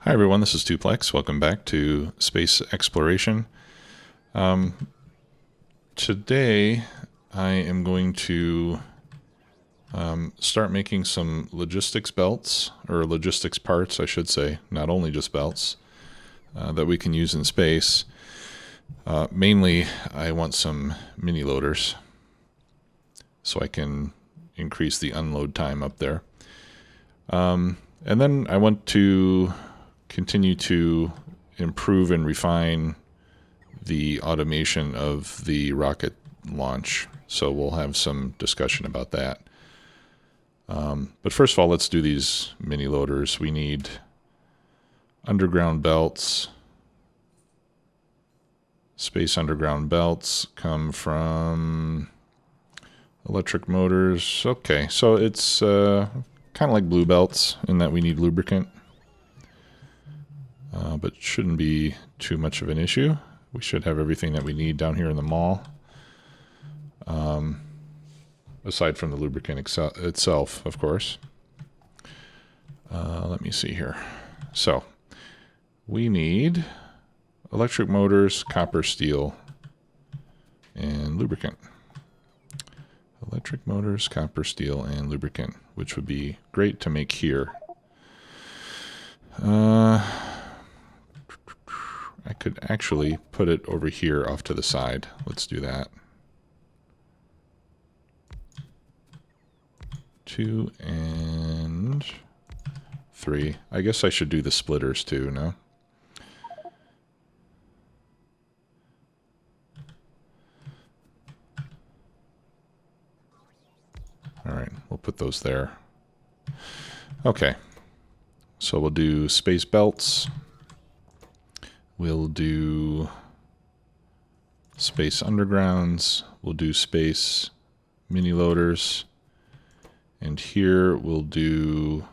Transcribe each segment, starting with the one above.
Hi everyone, this is Tuplex. Welcome back to Space Exploration. Today I am going to start making some logistics belts, or logistics parts I should say, not only just belts, that we can use in space. Mainly I want some mini-loaders so I can increase the unload time up there. And then I want to continue to improve and refine the automation of the rocket launch. So we'll have some discussion about that. But first of all, let's do these mini loaders. We need underground belts. Space underground belts come from electric motors. Okay, so it's kind of like blue belts in that we need lubricant. But shouldn't be too much of an issue. We should have everything that we need down here in the mall. Aside from the lubricant itself, of course. Let me see here. So, we need electric motors, copper, steel, and lubricant. Electric motors, copper, steel, and lubricant, which would be great to make here. I could actually put it over here off to the side. Let's do that. 2 and 3. I guess I should do the splitters too, no? Alright, we'll put those there. Okay, so we'll do space belts. We'll do space undergrounds. We'll do space mini loaders. And here we'll do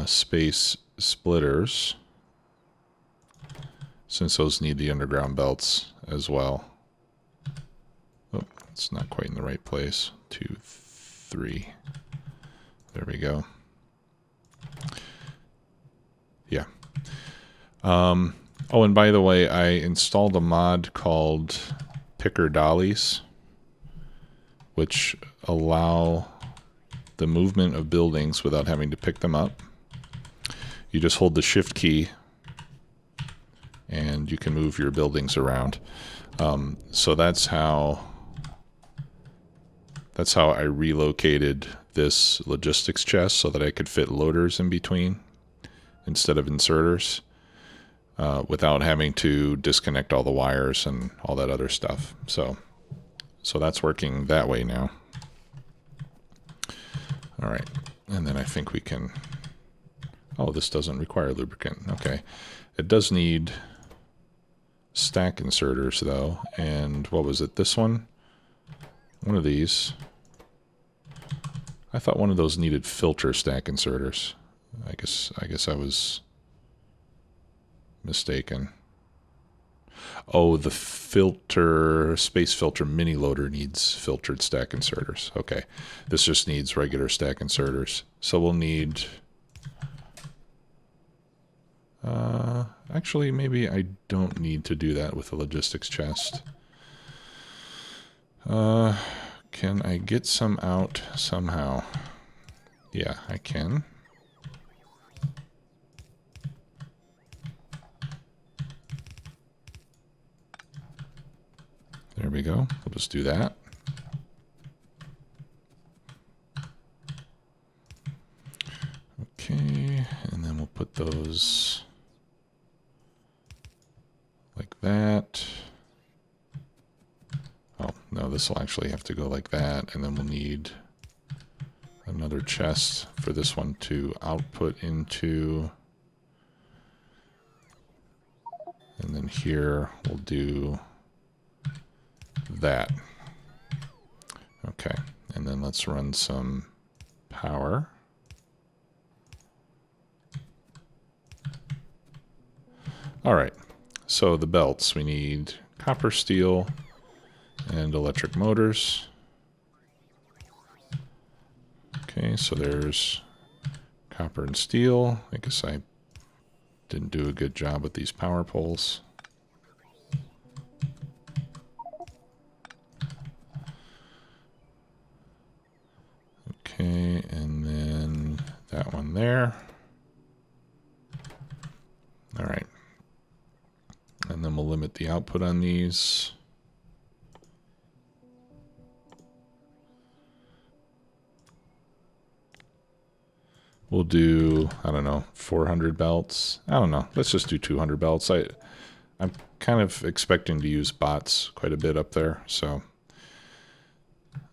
space splitters, since those need the underground belts as well. Oh, it's not quite in the right place. 2, 3. There we go. Yeah. Oh, and by the way, I installed a mod called Picker Dollies, which allow the movement of buildings without having to pick them up. You just hold the shift key and you can move your buildings around. So that's how I relocated this logistics chest so that I could fit loaders in between instead of inserters. Without having to disconnect all the wires and all that other stuff. So that's working that way now. All right, and then I think we can... Oh, this doesn't require lubricant. Okay, it does need stack inserters though. And what was it? This one? One of these. I thought one of those needed filter stack inserters. I guess I was mistaken. Oh, the space filter mini loader needs filtered stack inserters. Okay, this just needs regular stack inserters. So we'll need... actually, maybe I don't need to do that with the logistics chest. Can I get some out somehow? Yeah, I can. There we go. We'll just do that. Okay, and then we'll put those like that. Oh, no, this will actually have to go like that, and then we'll need another chest for this one to output into. And then here we'll do that. Okay, and then let's run some power. All right, so the belts, we need copper, steel, and electric motors. Okay, so there's Copper and steel. I guess I didn't do a good job with these power poles. Okay, and then that one there. All right. And then we'll limit the output on these. We'll do, I don't know, 400 belts. I don't know. Let's just do 200 belts. I'm kind of expecting to use bots quite a bit up there. So,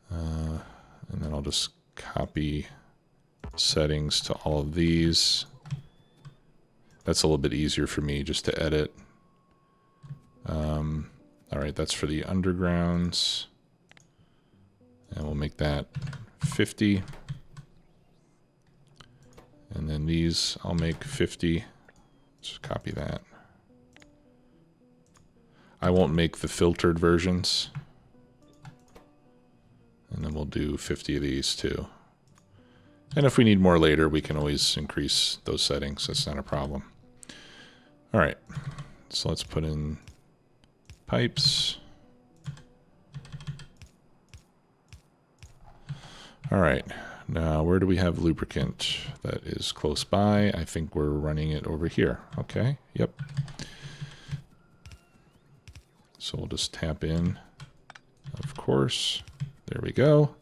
and then I'll just copy settings to all of these. That's a little bit easier for me just to edit. All right, that's for the undergrounds. And we'll make that 50. And then these I'll make 50. Just copy that. I won't make the filtered versions. And then we'll do 50 of these too. And if we need more later, we can always increase those settings. That's not a problem. All right, so let's put in pipes. All right, now where do we have lubricant that is close by? I think we're running it over here. Okay, yep. So we'll just tap in, of course. There we go.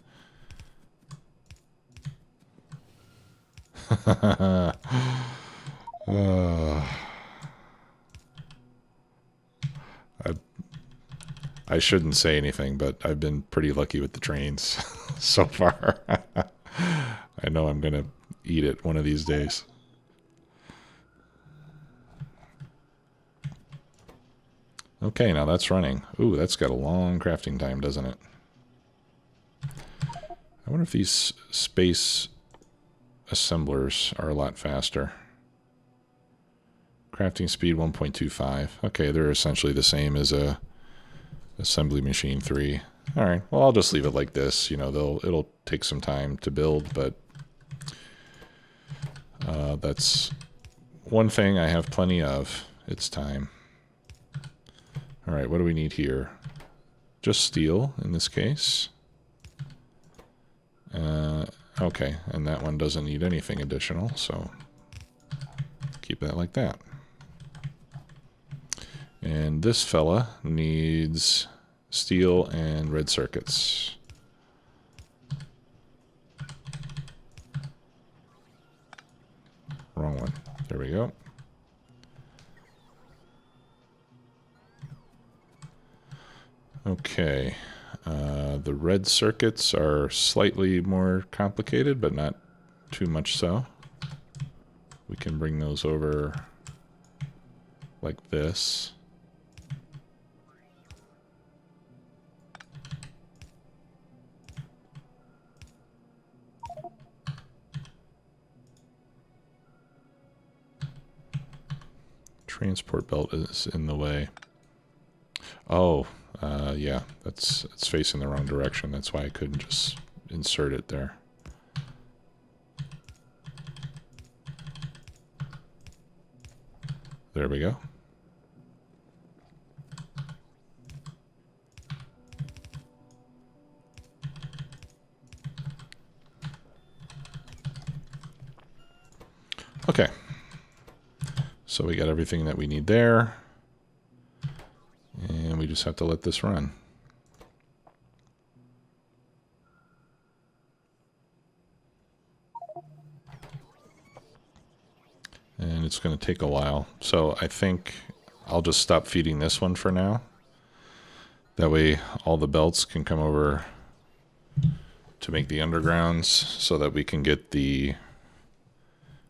I shouldn't say anything, but I've been pretty lucky with the trains so far. I know I'm going to eat it one of these days. Okay, now that's running. Ooh, that's got a long crafting time, doesn't it? I wonder if these space assemblers are a lot faster. Crafting speed 1.25. Okay, they're essentially the same as a assembly machine 3. All right, well, I'll just leave it like this. You know, it'll take some time to build, but that's one thing I have plenty of. It's time. All right, what do we need here? Just steel in this case. Okay, and that one doesn't need anything additional, so keep that like that. And this fella needs steel and red circuits. Wrong one. There we go. Okay. The red circuits are slightly more complicated, but not too much so. We can bring those over like this. Transport belt is in the way. Oh, yeah, it's facing the wrong direction. That's why I couldn't just insert it there. There we go. Okay. So we got everything that we need there. And we just have to let this run. And it's going to take a while. So I think I'll just stop feeding this one for now. That way all the belts can come over to make the undergrounds so that we can get the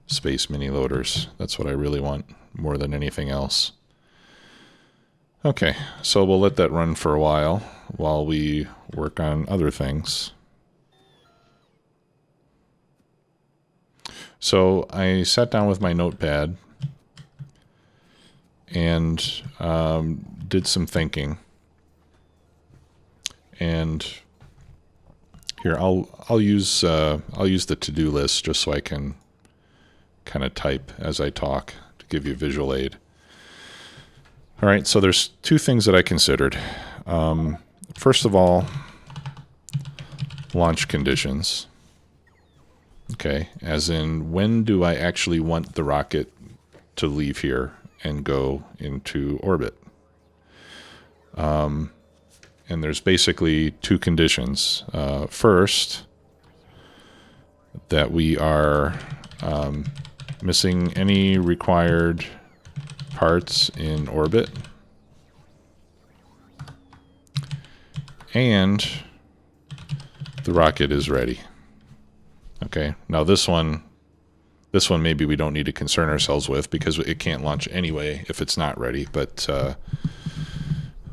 space mini loaders. That's what I really want more than anything else. Okay, so we'll let that run for a while we work on other things. So I sat down with my notepad and did some thinking. And here I'll use the to-do list just so I can kind of type as I talk to give you visual aid. All right, so there's two things that I considered. First of all, launch conditions. Okay, as in, when do I actually want the rocket to leave here and go into orbit? And there's basically two conditions. First, that we are missing any required parts in orbit, and the rocket is ready. Okay, now this one maybe we don't need to concern ourselves with because it can't launch anyway if it's not ready, but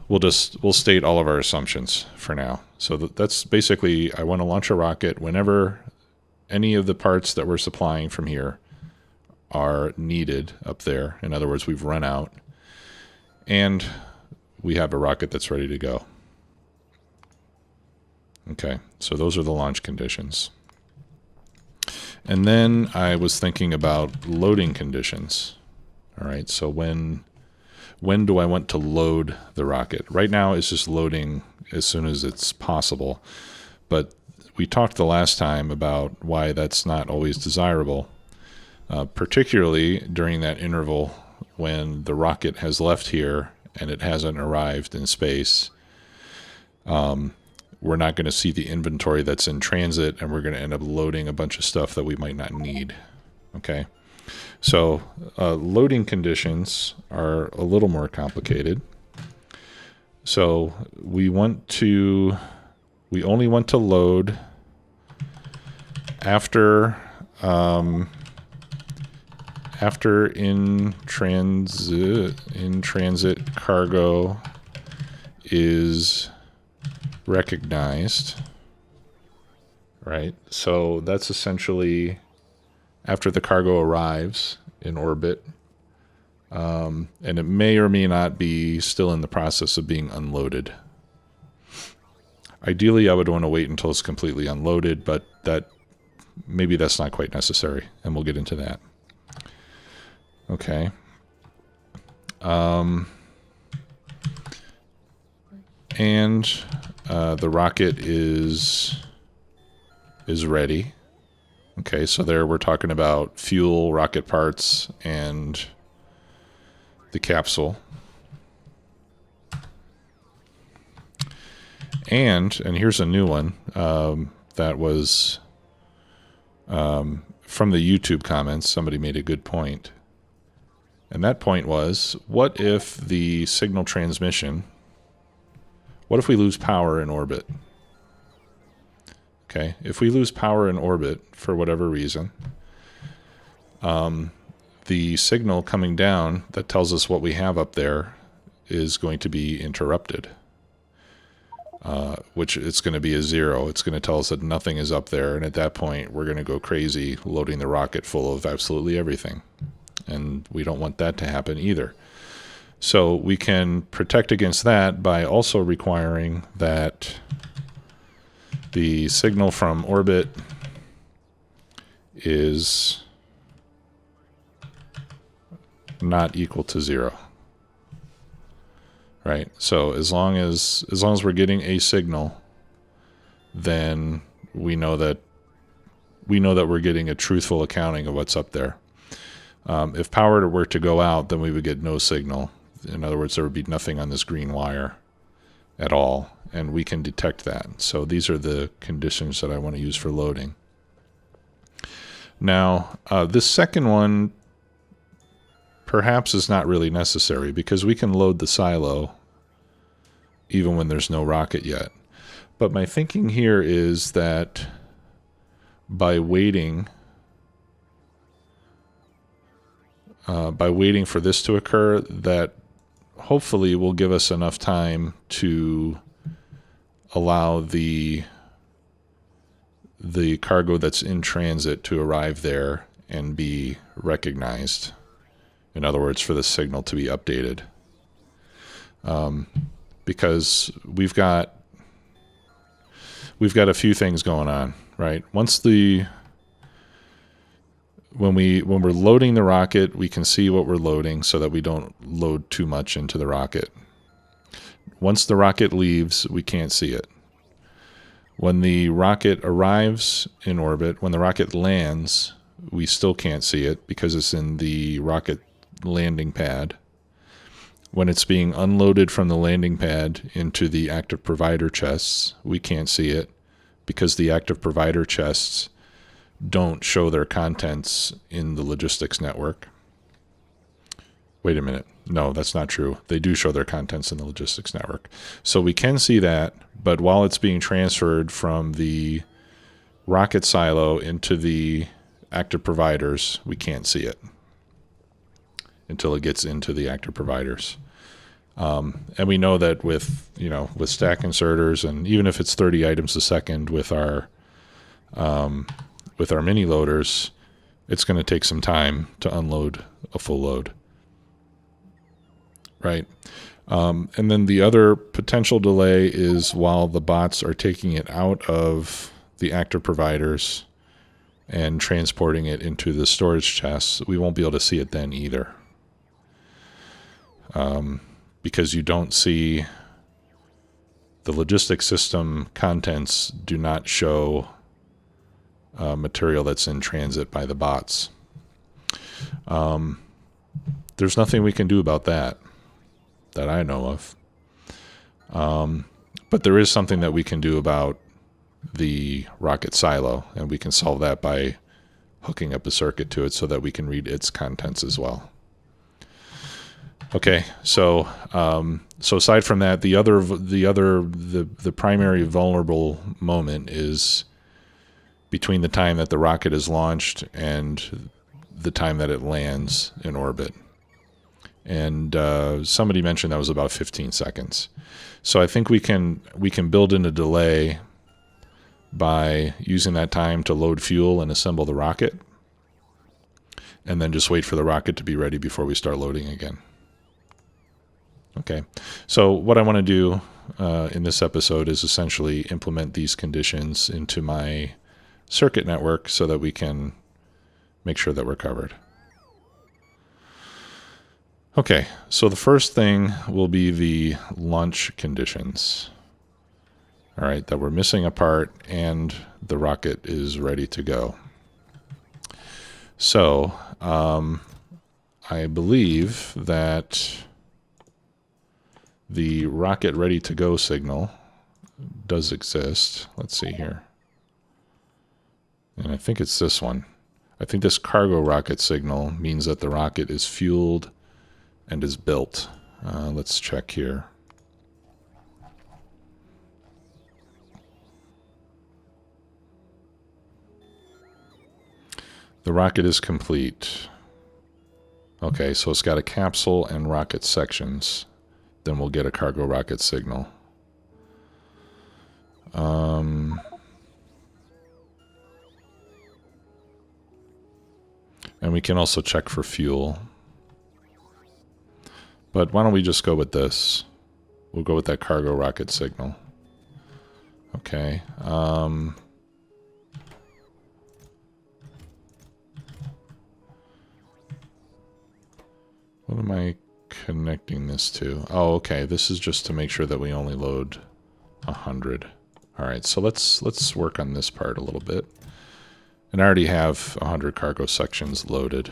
we'll state all of our assumptions for now. So that's basically, I want to launch a rocket whenever any of the parts that we're supplying from here are needed up there. In other words, we've run out, and we have a rocket that's ready to go. Okay, so those are the launch conditions. And then I was thinking about loading conditions. All right, so when do I want to load the rocket? Right now it's just loading as soon as it's possible, but we talked the last time about why that's not always desirable. Particularly during that interval when the rocket has left here and it hasn't arrived in space. We're not going to see the inventory that's in transit, and we're going to end up loading a bunch of stuff that we might not need. Okay, so loading conditions are a little more complicated. So we only want to load after in transit cargo is recognized, right? So that's essentially after the cargo arrives in orbit, and it may or may not be still in the process of being unloaded. Ideally, I would want to wait until it's completely unloaded, but maybe that's not quite necessary, and we'll get into that. Okay. And the rocket is ready. Okay, so there we're talking about fuel, rocket parts, and the capsule. And here's a new one that was from the YouTube comments. Somebody made a good point. And that point was, what if the signal transmission, what if we lose power in orbit? Okay, if we lose power in orbit for whatever reason, the signal coming down that tells us what we have up there is going to be interrupted, which it's going to be a 0. It's going to tell us that nothing is up there, and at that point we're going to go crazy loading the rocket full of absolutely everything. And we don't want that to happen either. So we can protect against that by also requiring that the signal from orbit is not equal to 0. Right? So as long as we're getting a signal, then we know that we're getting a truthful accounting of what's up there. If power were to go out, then we would get no signal. In other words, there would be nothing on this green wire at all, and we can detect that. So these are the conditions that I want to use for loading. Now, this second one perhaps is not really necessary because we can load the silo even when there's no rocket yet. But my thinking here is that by waiting for this to occur, that hopefully will give us enough time to allow the cargo that's in transit to arrive there and be recognized. In other words, for the signal to be updated. Because we've got a few things going on, right? Once the when we're loading the rocket, we can see what we're loading so that we don't load too much into the rocket. Once the rocket leaves, we can't see it. When the rocket arrives in orbit, when the rocket lands, we still can't see it because it's in the rocket landing pad. When it's being unloaded from the landing pad into the active provider chests, we can't see it because the active provider chests don't show their contents in the logistics network. Wait a minute. No, that's not true. They do show their contents in the logistics network. So we can see that, but while it's being transferred from the rocket silo into the active providers, we can't see it until it gets into the active providers. And we know that with stack inserters, and even if it's 30 items a second with our mini loaders, it's going to take some time to unload a full load. Right. And then the other potential delay is while the bots are taking it out of the active providers and transporting it into the storage chests, we won't be able to see it then either. Because you don't see the logistics system contents do not show material that's in transit by the bots. There's nothing we can do about that I know of. But there is something that we can do about the rocket silo, and we can solve that by hooking up a circuit to it so that we can read its contents as well. Okay, so aside from that, the primary vulnerable moment is between the time that the rocket is launched and the time that it lands in orbit. And somebody mentioned that was about 15 seconds. So I think we can build in a delay by using that time to load fuel and assemble the rocket, and then just wait for the rocket to be ready before we start loading again. Okay, so what I want to do in this episode is essentially implement these conditions into my circuit network so that we can make sure that we're covered. Okay, so the first thing will be the launch conditions. All right, that we're missing a part and the rocket is ready to go. So I believe that the rocket ready to go signal does exist. Let's see here. And I think it's this one. I think this cargo rocket signal means that the rocket is fueled and is built. Let's check here. The rocket is complete. Okay, so it's got a capsule and rocket sections. Then we'll get a cargo rocket signal. And we can also check for fuel. But why don't we just go with this? We'll go with that cargo rocket signal. Okay. What am I connecting this to? Oh, okay. This is just to make sure that we only load 100. All right, so let's work on this part a little bit. And I already have 100 cargo sections loaded.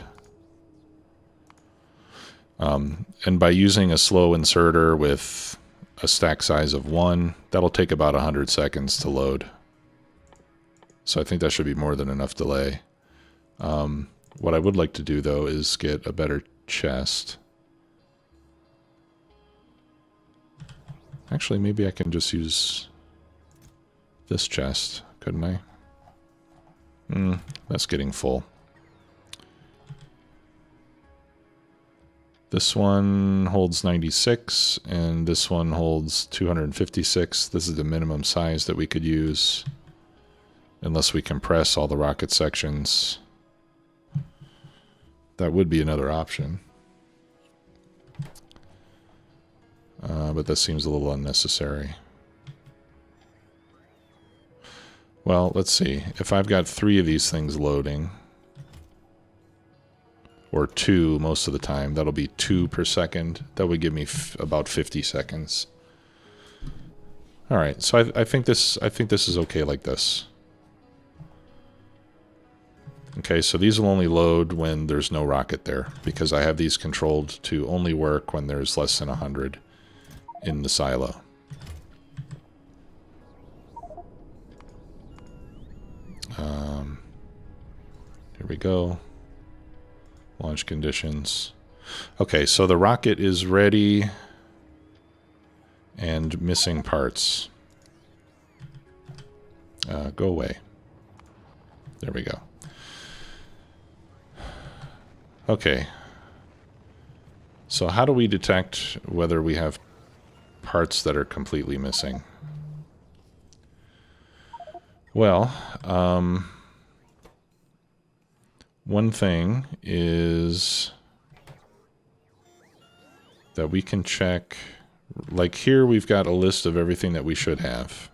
And by using a slow inserter with a stack size of 1, that'll take about 100 seconds to load. So I think that should be more than enough delay. What I would like to do, though, is get a better chest. Actually, maybe I can just use this chest, couldn't I? That's getting full. This one holds 96, and this one holds 256. This is the minimum size that we could use, unless we compress all the rocket sections. That would be another option. But that seems a little unnecessary. Well, let's see. If I've got 3 of these things loading, or 2 most of the time. That'll be 2 per second. That would give me about 50 seconds. All right, so I think this is okay like this. Okay, so these will only load when there's no rocket there, because I have these controlled to only work when there's less than 100 in the silo. Here we go. Launch conditions. Okay, so the rocket is ready and missing parts. Go away. There we go. Okay. So how do we detect whether we have parts that are completely missing? Well, one thing is that we can check, like here we've got a list of everything that we should have,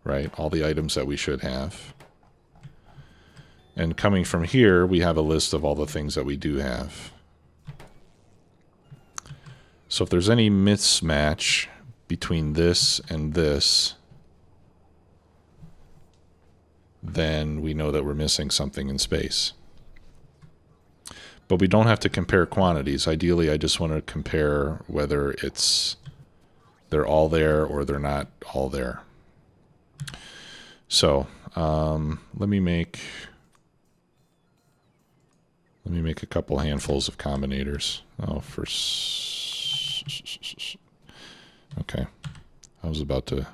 right? All the items that we should have. And coming from here, we have a list of all the things that we do have. So if there's any mismatch between this and this, then we know that we're missing something in space. But we don't have to compare quantities. Ideally, I just want to compare whether they're all there or they're not all there. So let me make a couple handfuls of combinators. Oh, okay. I was about to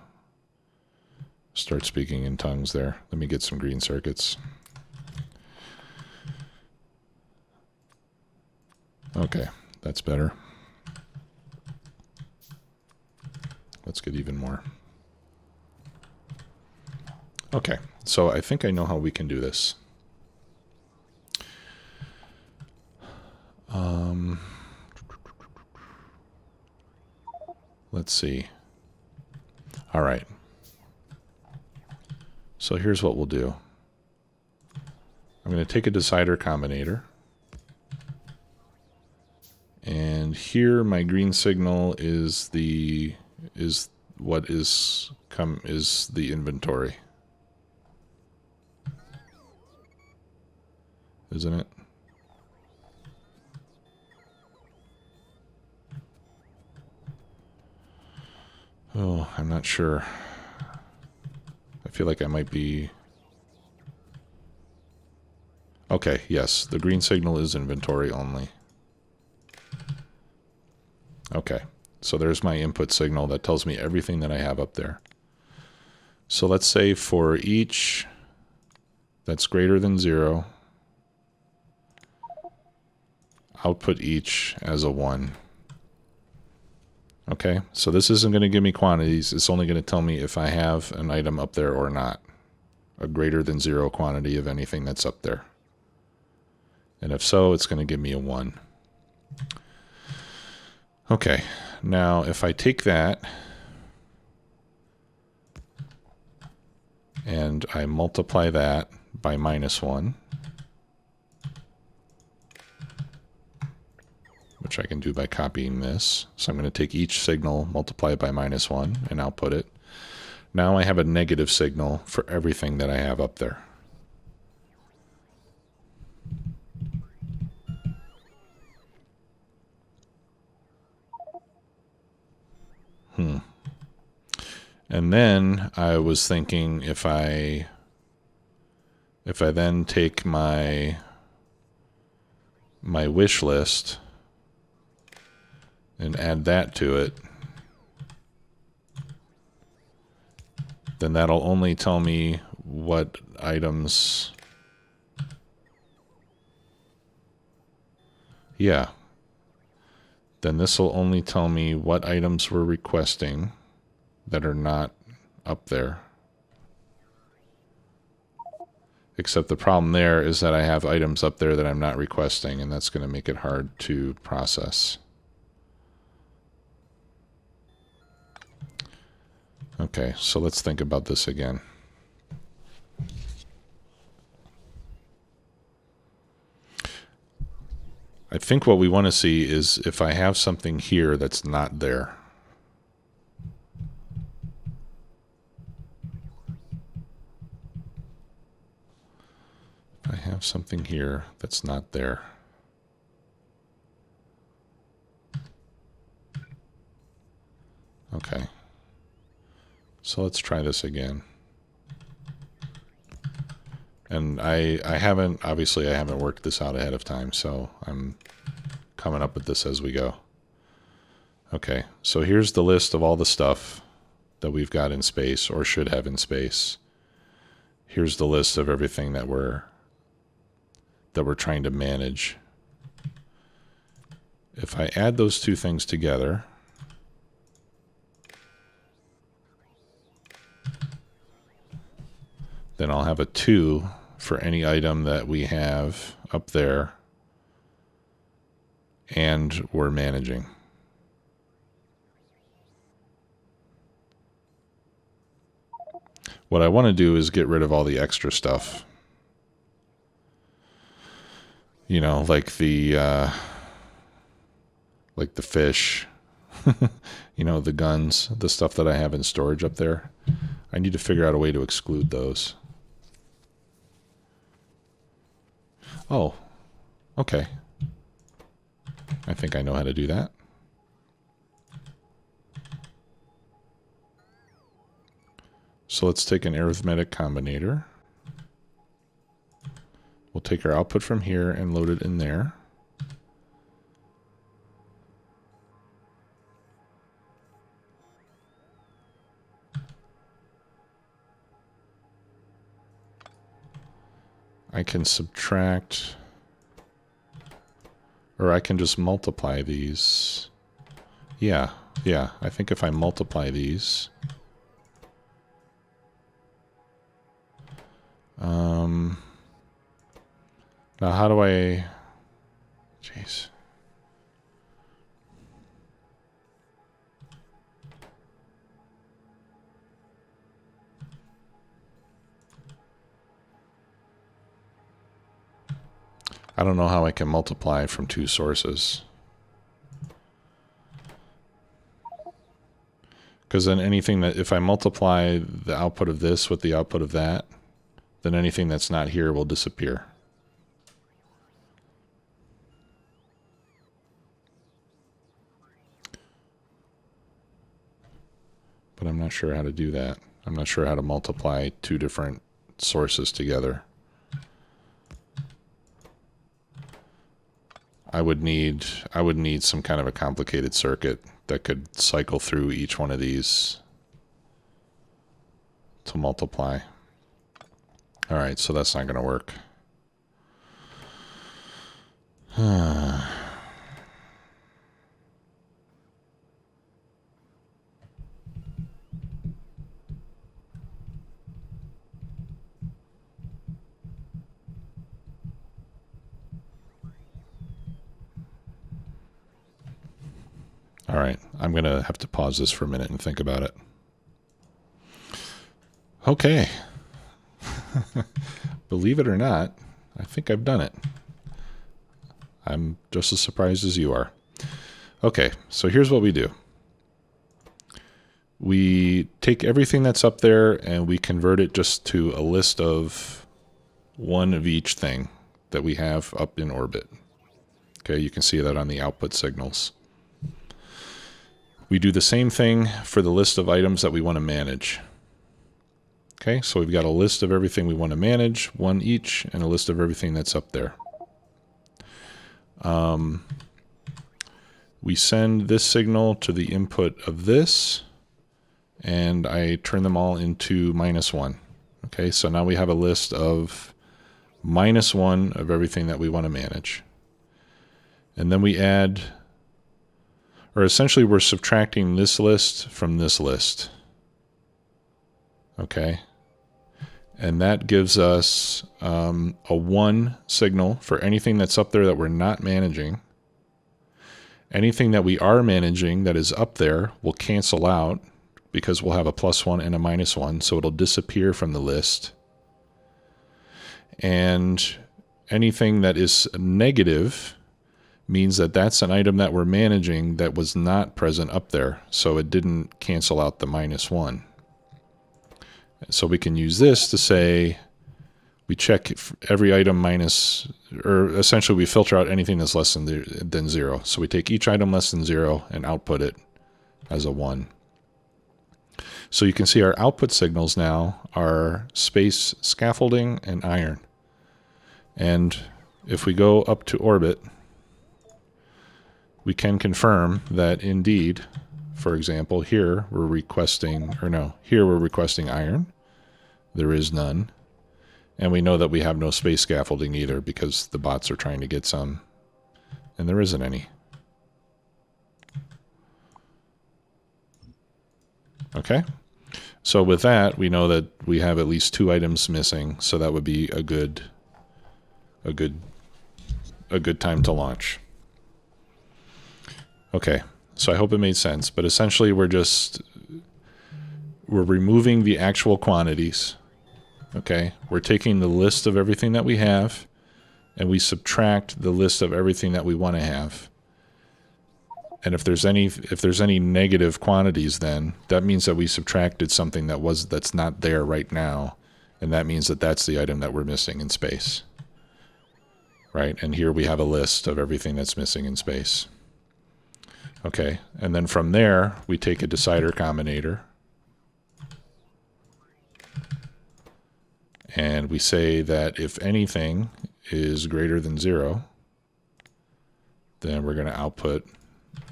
start speaking in tongues there. Let me get some green circuits. Okay, that's better. Let's get even more. Okay, so I think I know how we can do this. Let's see. All right. So here's what we'll do. I'm going to take a decider combinator. And here my green signal is the inventory. Isn't it? Oh, I'm not sure. I feel like I might be... Okay, yes, the green signal is inventory only. Okay, so there's my input signal that tells me everything that I have up there. So let's say for each that's greater than 0, output each as a 1. Okay, so this isn't going to give me quantities. It's only going to tell me if I have an item up there or not. A greater than 0 quantity of anything that's up there. And if so, it's going to give me a 1. Okay, now if I take that and I multiply that by -1, which I can do by copying this. So I'm going to take each signal, multiply it by -1, and output it. Now I have a negative signal for everything that I have up there. And then I was thinking if I then take my wish list and add that to it, then that'll only tell me what items... Yeah. Then this will only tell me what items we're requesting that are not up there. Except the problem there is that I have items up there that I'm not requesting, and that's going to make it hard to process. Okay, so let's think about this again. I think what we want to see is if I have something here that's not there. If I have something here that's not there. Okay. So let's try this again. And I haven't, obviously I haven't worked this out ahead of time, so I'm coming up with this as we go. Okay, so here's the list of all the stuff that we've got in space, or should have in space. Here's the list of everything that we're trying to manage. If I add those two things together, then I'll have a 2 for any item that we have up there and we're managing. What I want to do is get rid of all the extra stuff. You know, like the fish, you know, the guns, the stuff that I have in storage up there. I need to figure out a way to exclude those. Oh, okay. I think I know how to do that. So let's take an arithmetic combinator. We'll take our output from here and load it in there. I can subtract, or I can just multiply these. Yeah, I think if I multiply these, now how do I, jeez. I don't know how I can multiply from two sources. Because then anything that, if I multiply the output of this with the output of that, then anything that's not here will disappear. But I'm not sure how to do that. I'm not sure how to multiply two different sources together. I would need some kind of a complicated circuit that could cycle through each one of these to multiply. All right, so that's not going to work. All right, I'm going to have to pause this for a minute and think about it. Okay. Believe it or not, I think I've done it. I'm just as surprised as you are. Okay, so here's what we do. We take everything that's up there and we convert it just to a list of one of each thing that we have up in orbit. Okay, you can see that on the output signals. We do the same thing for the list of items that we want to manage. Okay, so we've got a list of everything we want to manage, one each, and a list of everything that's up there. We send this signal to the input of this, and I turn them all into -1. Okay, so now we have a list of -1 of everything that we want to manage. And then we add, or essentially we're subtracting this list from this list. Okay. And that gives us a 1 signal for anything that's up there that we're not managing. Anything that we are managing that is up there will cancel out because we'll have a +1 and a -1, so it'll disappear from the list. And anything that is negative means that that's an item that we're managing that was not present up there, so it didn't cancel out the -1. So we can use this to say we check every item minus, or essentially we filter out anything that's less than 0. So we take each item less than 0 and output it as a 1. So you can see our output signals now are space, scaffolding, and iron. And if we go up to orbit, we can confirm that indeed, for example, here we're requesting, or no, here we're requesting iron. There is none. And we know that we have no space scaffolding either because the bots are trying to get some, and there isn't any. Okay, so with that, we know that we have at least 2 items missing, so that would be a good time to launch. Okay, so I hope it made sense, but essentially we're removing the actual quantities. Okay, we're taking the list of everything that we have, and we subtract the list of everything that we want to have. And if there's any negative quantities, then that means that we subtracted something that's not there right now, and that means that that's the item that we're missing in space. Right, and here we have a list of everything that's missing in space. Okay, and then from there we take a decider combinator. And we say that if anything is greater than 0, then we're going to output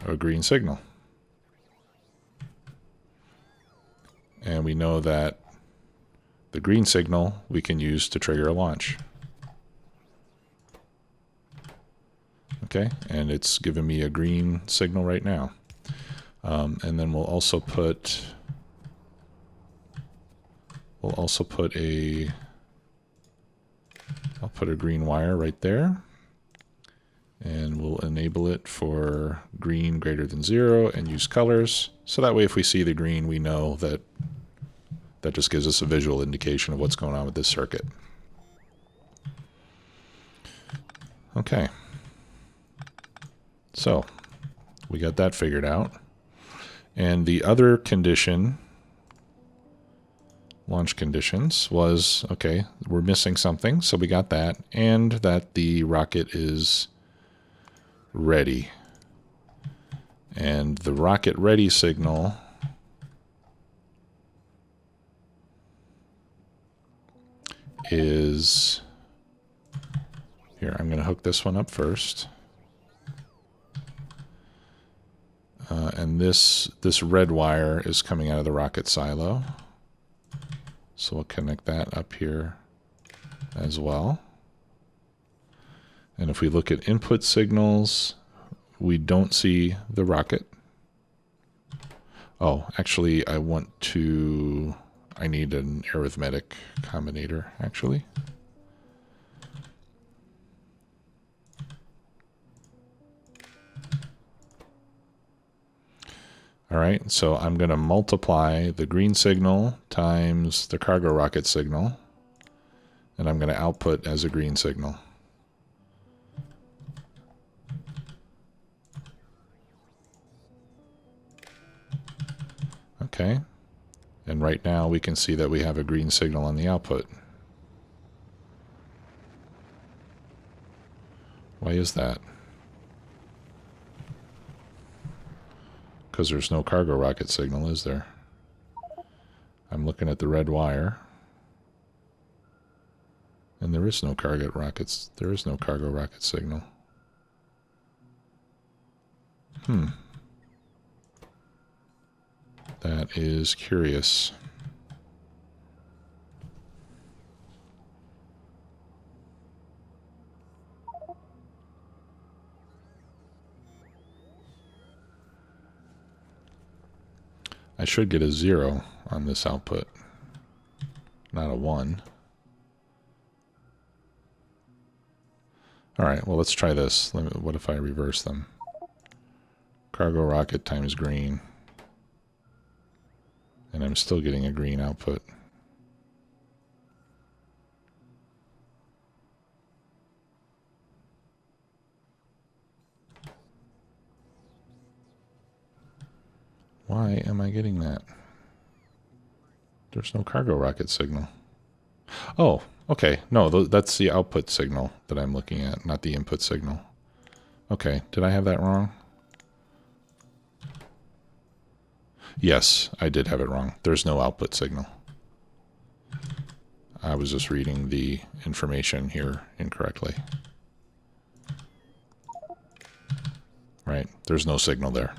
a green signal. And we know that the green signal we can use to trigger a launch. Okay, and it's giving me a green signal right now. And then we'll also put I'll put a green wire right there, and we'll enable it for green greater than 0 and use colors. So that way if we see the green, we know that that just gives us a visual indication of what's going on with this circuit. Okay. So we got that figured out. And the other condition, launch conditions, was, okay, we're missing something, so we got that, and that the rocket is ready. And the rocket ready signal is, here, I'm going to hook this one up first. And this red wire is coming out of the rocket silo. So we'll connect that up here as well. And if we look at input signals, we don't see the rocket. Oh, actually, I need an arithmetic combinator, actually. All right, so I'm going to multiply the green signal times the cargo rocket signal, and I'm going to output as a green signal. Okay, and right now we can see that we have a green signal on the output. Why is that? Because there's no cargo rocket signal, is there? I'm looking at the red wire, and there is no cargo rocket signal. That is curious. I should get a 0 on this output, not a 1. All right, well, let's try this. What if I reverse them? Cargo rocket times green. And I'm still getting a green output. Why am I getting that? There's no cargo rocket signal. Oh, okay. No, that's the output signal that I'm looking at, not the input signal. Okay, did I have that wrong? Yes, I did have it wrong. There's no output signal. I was just reading the information here incorrectly. Right, there's no signal there.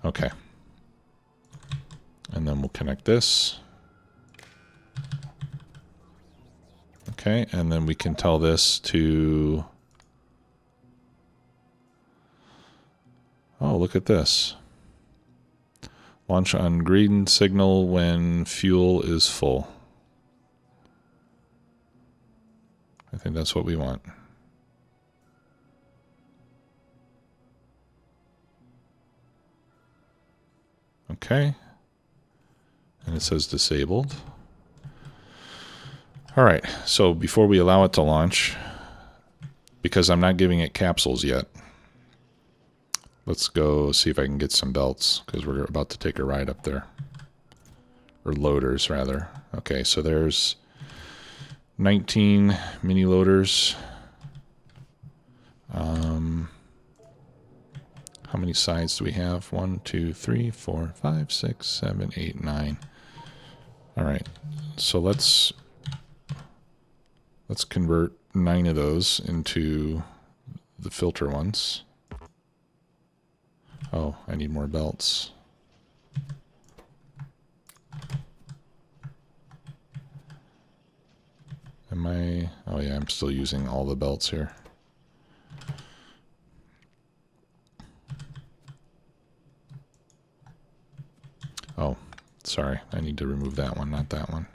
Okay. And then we'll connect this. Okay, and then we can tell this to... Oh, look at this. Launch on green signal when fuel is full. I think that's what we want. Okay. And it says disabled. All right, so before we allow it to launch, because I'm not giving it capsules yet, let's go see if I can get some belts, because we're about to take a ride up there. Or loaders, rather. Okay, so there's 19 mini loaders. How many sides do we have? 1, 2, 3, 4, 5, 6, 7, 8, 9. All right, so let's convert 9 of those into the filter ones. Oh, I need more belts. Am I... Oh yeah, I'm still using all the belts here. Oh, sorry. I need to remove that one, not that one.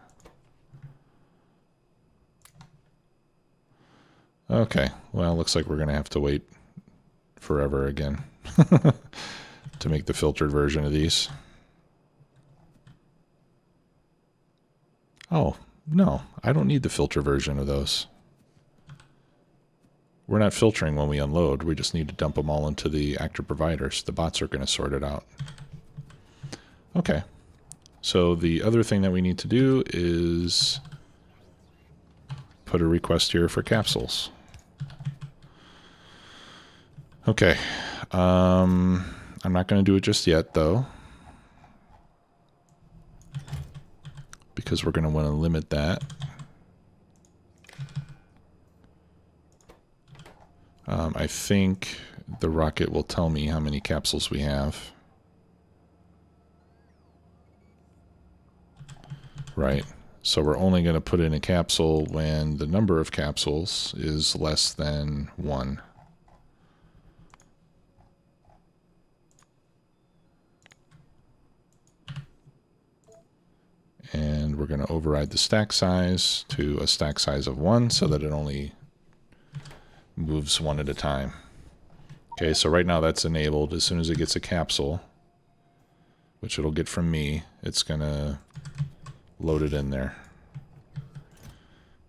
Okay, well, looks like we're going to have to wait forever again to make the filtered version of these. Oh, no, I don't need the filter version of those. We're not filtering when we unload. We just need to dump them all into the actor providers. The bots are going to sort it out. Okay, so the other thing that we need to do is put a request here for capsules. Okay, I'm not going to do it just yet, though, because we're going to want to limit that. I think the rocket will tell me how many capsules we have. Right, so we're only going to put in a capsule when the number of capsules is less than 1. And we're going to override the stack size to a stack size of 1 so that it only moves 1 at a time. Okay, so right now that's enabled. As soon as it gets a capsule, which it'll get from me, it's going to load it in there.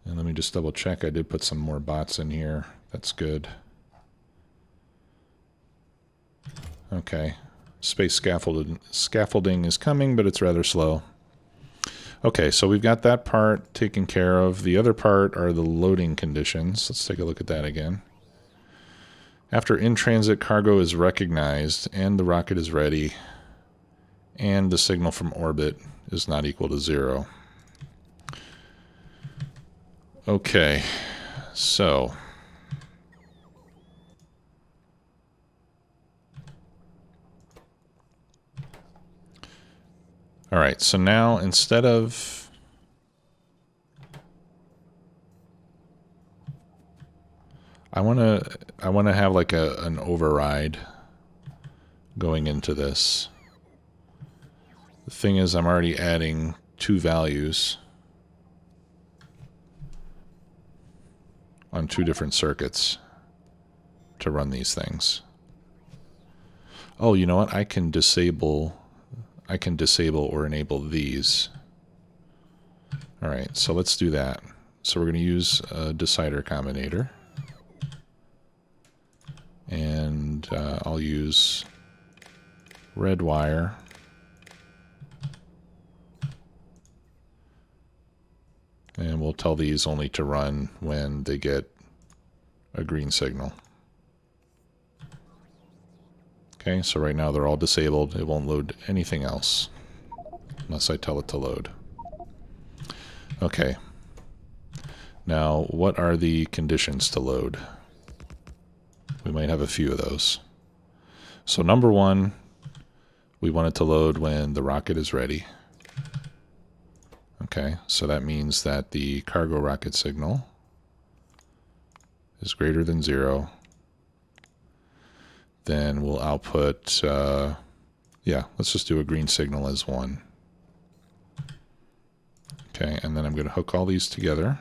And let me just double check. I did put some more bots in here. That's good. Okay, space scaffolding is coming, but it's rather slow. Okay, so we've got that part taken care of. The other part are the loading conditions. Let's take a look at that again. After in-transit cargo is recognized and the rocket is ready and the signal from orbit is not equal to 0. Okay, so all right, so now instead of I want to have like an override going into this. The thing is, I'm already adding 2 values on 2 different circuits to run these things. Oh, you know what? I can disable or enable these. All right, so let's do that. So we're going to use a decider combinator. And I'll use red wire. And we'll tell these only to run when they get a green signal. Okay, so right now they're all disabled. It won't load anything else unless I tell it to load. Okay. Now, what are the conditions to load? We might have a few of those. So number one, we want it to load when the rocket is ready. Okay, so that means that the cargo rocket signal is greater than 0. Then we'll output, yeah, let's just do a green signal as 1. Okay, and then I'm going to hook all these together.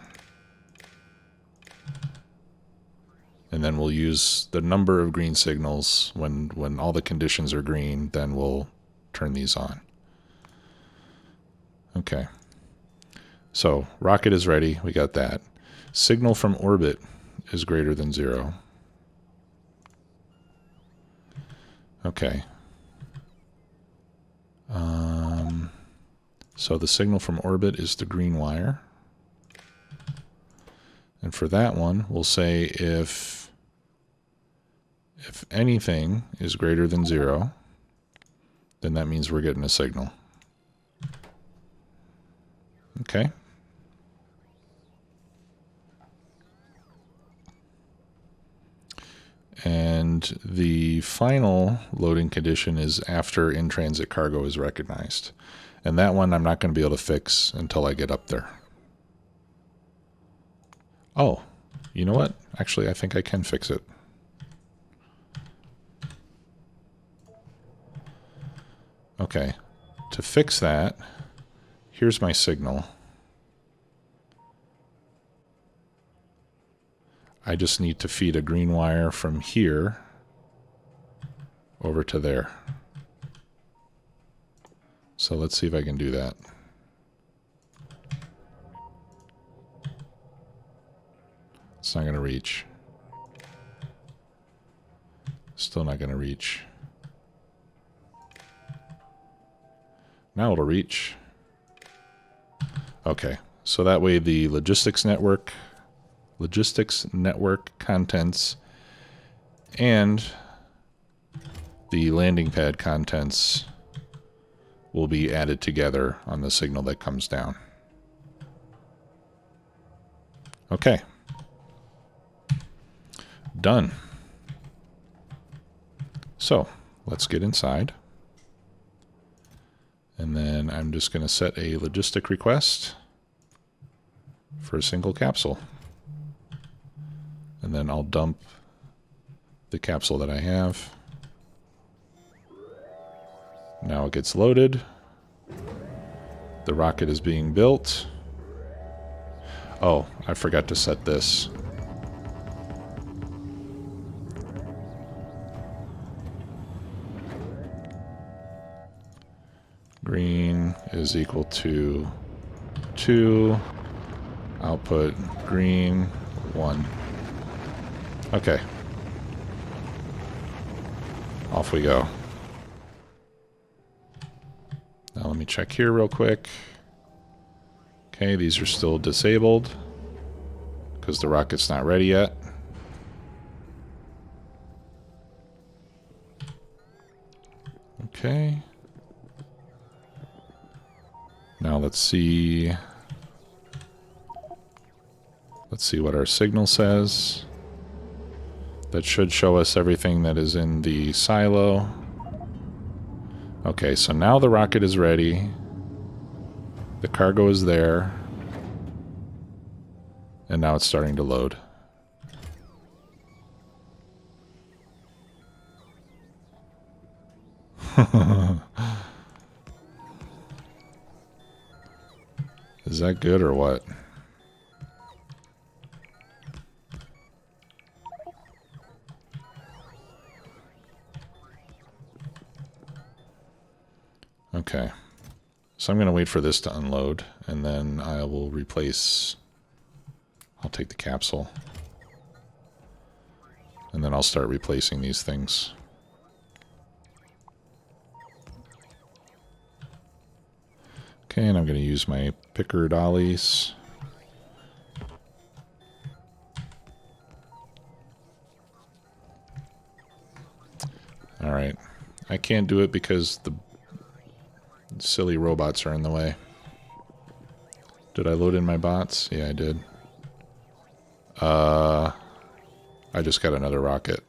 And then we'll use the number of green signals. When all the conditions are green, then we'll turn these on. Okay. So, rocket is ready. We got that. Signal from orbit is greater than 0. Okay. So the signal from orbit is the green wire. And for that one, we'll say if anything is greater than 0, then that means we're getting a signal. Okay. And the final loading condition is after in-transit cargo is recognized. And that one I'm not going to be able to fix until I get up there. Oh, you know what? Actually, I think I can fix it. Okay. To fix that, here's my signal. I just need to feed a green wire from here over to there. So let's see if I can do that. It's not going to reach. Still not going to reach. Now it'll reach. Okay, so that way the logistics network contents and the landing pad contents will be added together on the signal that comes down. Okay. Done. So, let's get inside. And then I'm just going to set a logistic request for a single capsule. And then I'll dump the capsule that I have. Now it gets loaded. The rocket is being built. Oh, I forgot to set this. Green is equal to 2. Output green 1. Okay. Off we go. Now let me check here real quick. Okay, these are still disabled because the rocket's not ready yet. Okay. Now let's see what our signal says. That should show us everything that is in the silo. Okay, so now the rocket is ready. The cargo is there. And now it's starting to load. Is that good or what? Okay, so I'm going to wait for this to unload, and then I will replace, I'll take the capsule, and then I'll start replacing these things. Okay, and I'm going to use my picker dollies. Alright. I can't do it because the silly robots are in the way. Did I load in my bots? Yeah, I did. I just got another rocket.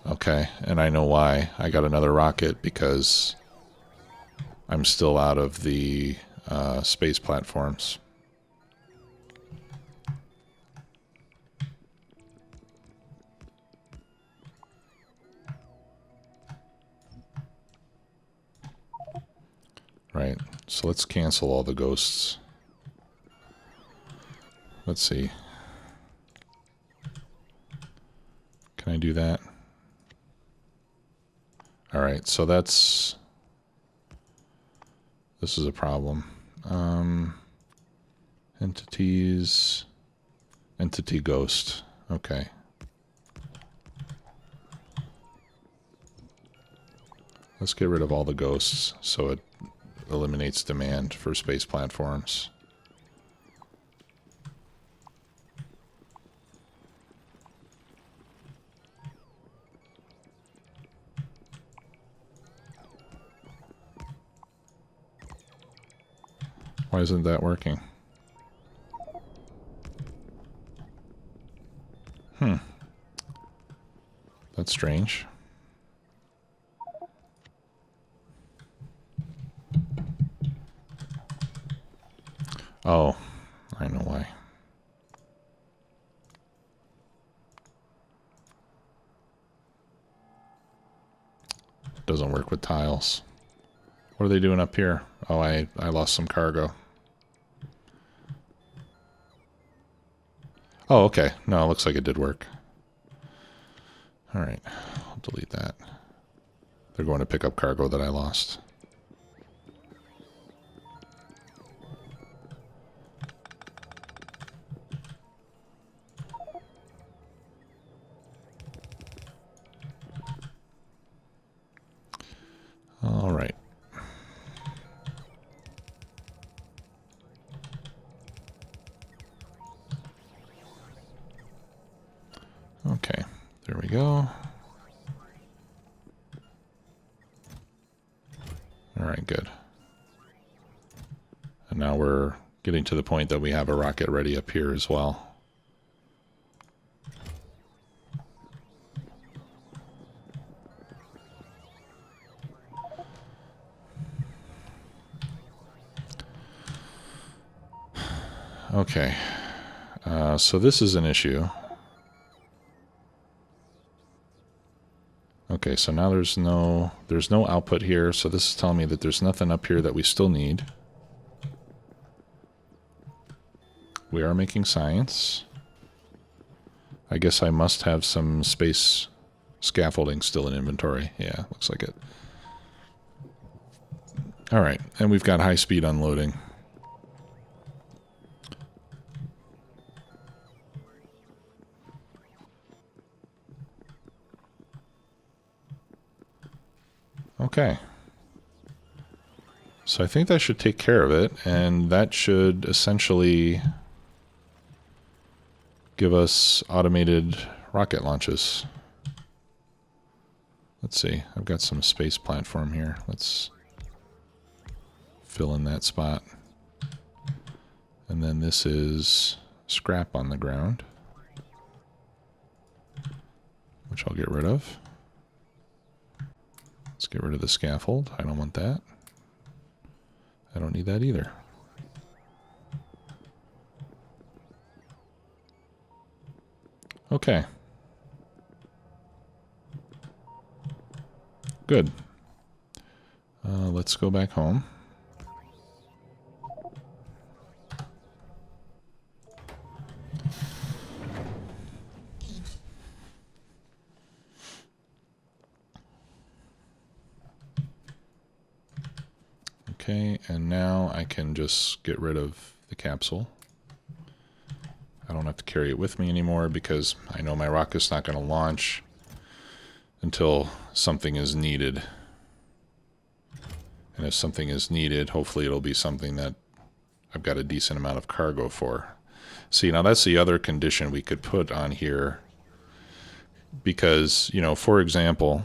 Okay, and I know why. I got another rocket because I'm still out of the space platforms. Right, so let's cancel all the ghosts. Let's see. Can I do that? Alright, so that's... This is a problem. Entities... Entity ghost. Okay. Let's get rid of all the ghosts so it eliminates demand for space platforms. Why isn't that working? That's strange. Oh, I know why. Doesn't work with tiles. What are they doing up here? Oh, I lost some cargo. Oh, okay. No, it looks like it did work. Alright, I'll delete that. They're going to pick up cargo that I lost. Alright. Okay, there we go. Alright, good. And now we're getting to the point that we have a rocket ready up here as well. Okay, so this is an issue. Okay, so now there's no output here, so this is telling me that there's nothing up here that we still need. We are making science. I guess I must have some space scaffolding still in inventory. Yeah, looks like it. Alright, and we've got high-speed unloading. Okay. So I think that should take care of it, and that should essentially give us automated rocket launches. Let's see, I've got some space platform here. Let's fill in that spot. And then this is scrap on the ground, which I'll get rid of. Let's get rid of the scaffold. I don't want that. I don't need that either. Okay. Good. Let's go back home. Okay, and now I can just get rid of the capsule. I don't have to carry it with me anymore because I know my rocket's not going to launch until something is needed. And if something is needed, hopefully it'll be something that I've got a decent amount of cargo for. See, now that's the other condition we could put on here. Because, you know, for example,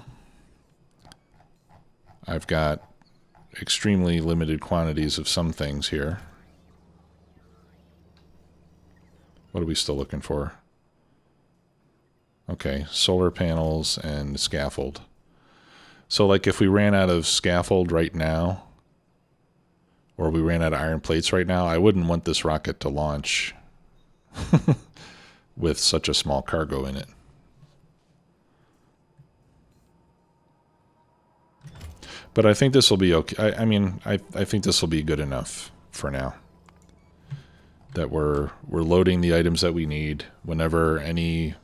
I've got extremely limited quantities of some things here. What are we still looking for? Okay, solar panels and scaffold. So like if we ran out of scaffold right now, or we ran out of iron plates right now, I wouldn't want this rocket to launch with such a small cargo in it. But I think this will be okay. I mean, I think this will be good enough for now. That we're loading the items that we need. Whenever any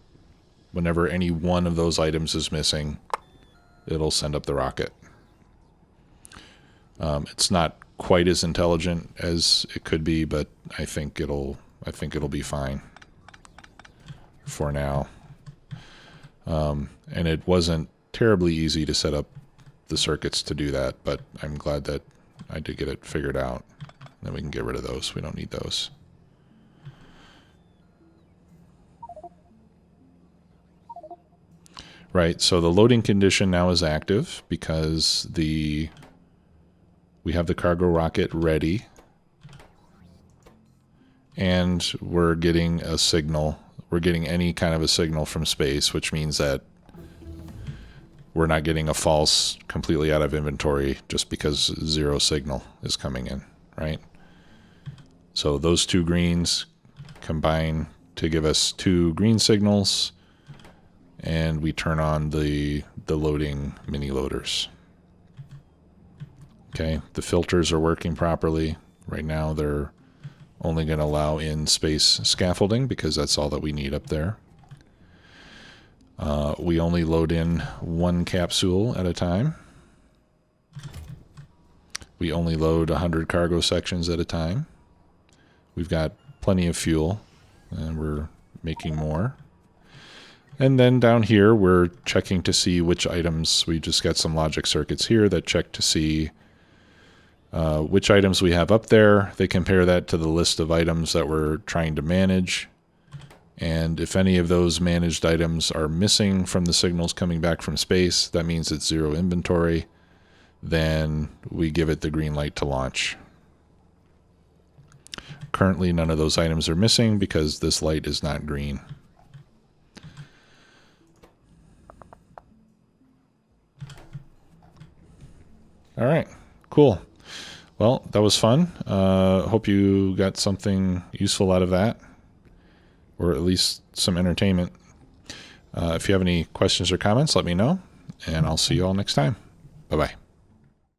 one of those items is missing, it'll send up the rocket. It's not quite as intelligent as it could be, but I think it'll be fine for now. And it wasn't terribly easy to set up the circuits to do that, but I'm glad that I did get it figured out. Then we can get rid of those. We don't need those. Right, so the loading condition now is active because we have the cargo rocket ready, and we're getting a signal. We're getting any kind of a signal from space, which means that we're not getting a false completely out of inventory just because zero signal is coming in, right? So those two greens combine to give us two green signals, and we turn on the loading mini loaders. Okay, the filters are working properly. Right now they're only going to allow in space scaffolding because that's all that we need up there. We only load in one capsule at a time. We only load 100 cargo sections at a time. We've got plenty of fuel, and we're making more. And then down here, we're checking to see which items. We just got some logic circuits here that check to see which items we have up there. They compare that to the list of items that we're trying to manage. And if any of those managed items are missing from the signals coming back from space, that means it's zero inventory. Then we give it the green light to launch. Currently, none of those items are missing because this light is not green. All right, cool. Well, that was fun. Hope you got something useful out of that, or at least some entertainment. If you have any questions or comments, let me know, and I'll see you all next time. Bye-bye.